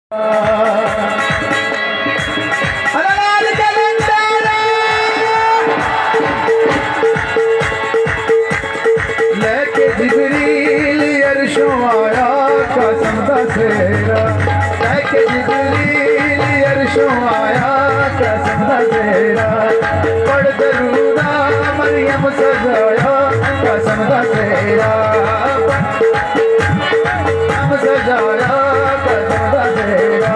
लेके जिब्रील अर्शों आया कसम दा सेरा, लेके जिब्रील अर्शों आया कसम दा सेरा, पढ़ दरूदा मरियम सजाया कसम दा सेरा, हम सजाया कसम दा सेरा,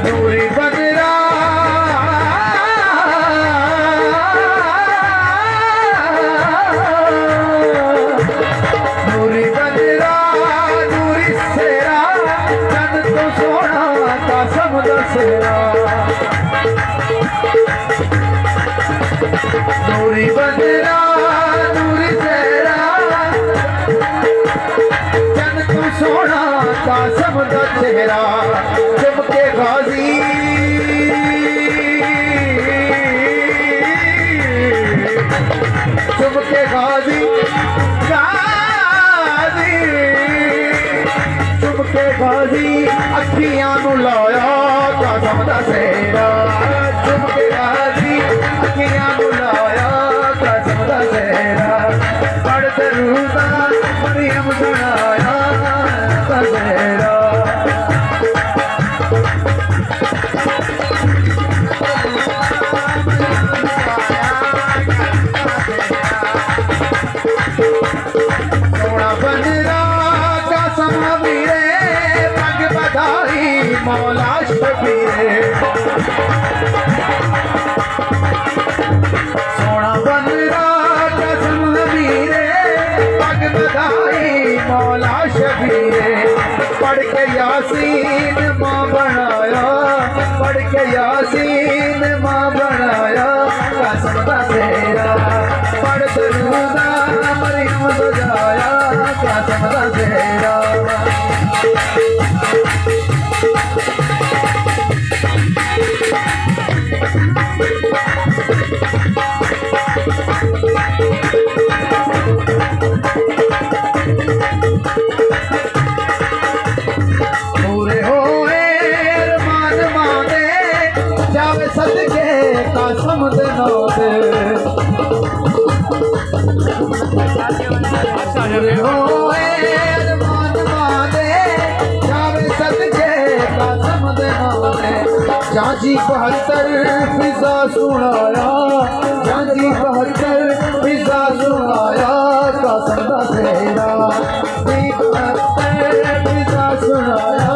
नूरी बदरा नूरी बदरा नूरी सेरा, चंद तो सोना कसम दा सेरा, नूरी बदरा नूरी सेरा, चंद तो सोना कसम दा चेहरा, चमके गाजी चमके गाजी गाजी चमके गाजी अखियां नू लाया कसम दा सेरा, चमके गाजी अखियां नू लाया कसम दा सेरा, पढ़ दरूदा मरियम सुनाया सेरा, सोना बंदरा कसम वीरे पग बधाई मौला शबीरे, सोना बंदरा कसम वीरे पग बधाई मौला शबीरे, पढ़ के यासीन माँ बनाया, पढ़ के यासीन माँ बनाया कसम दा सेरा, पढ़ दरूदा मरियम सजाया कसम दा सेरा, पूरे होए अरमान मांगे जावे सदके कसम दे नौते, पूरे होए अरमान मांगे जावे सदके कसम दे नौते, झांझी 72 फिजा सुनाया, झांझी 72 फिजा सुनाया कसम दा सेरा, 72 फिजा सुनाया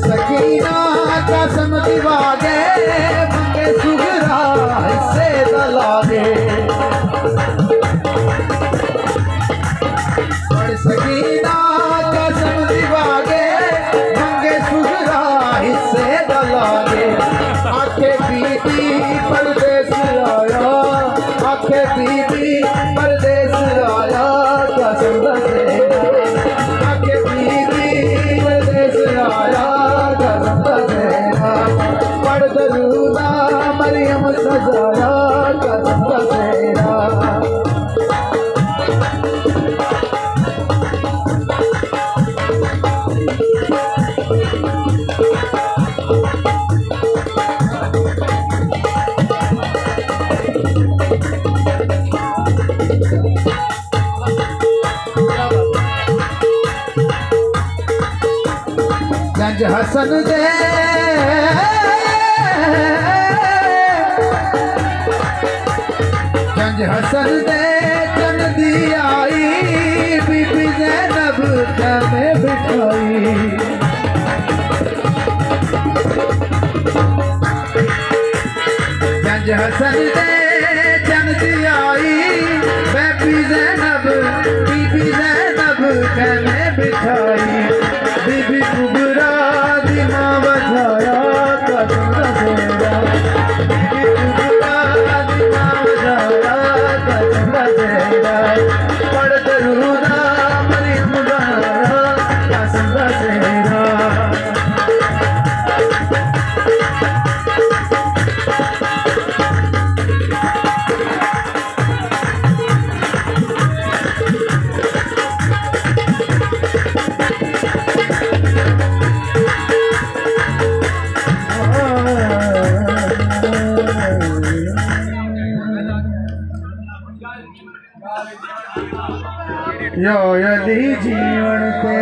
सकीना कसम दिवागे मंगे सुगरा हिस्से दलागे, सकीना कसम दिवागे मंगे सुगरा हिस्से दलागे, आखे बीबी परदेस आया, आखे बीबी परदेस आया कसम दा सेरा, आखे बीबी परदेस आया कसम दा सेरा, पढ़ दरूदा मरियम सजाया कसम दा सेरा, गंज हसन दे गंज हसन दे चंदी आई, बीबी ज़ैनब में बिठाई, गंज हसन दे चंदी आई, बीबी ज़ैनब में बिठाई, बीबी कुबरा दी मां बजाया कसम दा सेरा, बीबी कुबरा दी मां बजाया कसम दा सेरा, पढ़ दरूदा मरियम बनाया यो यदि जीवन ते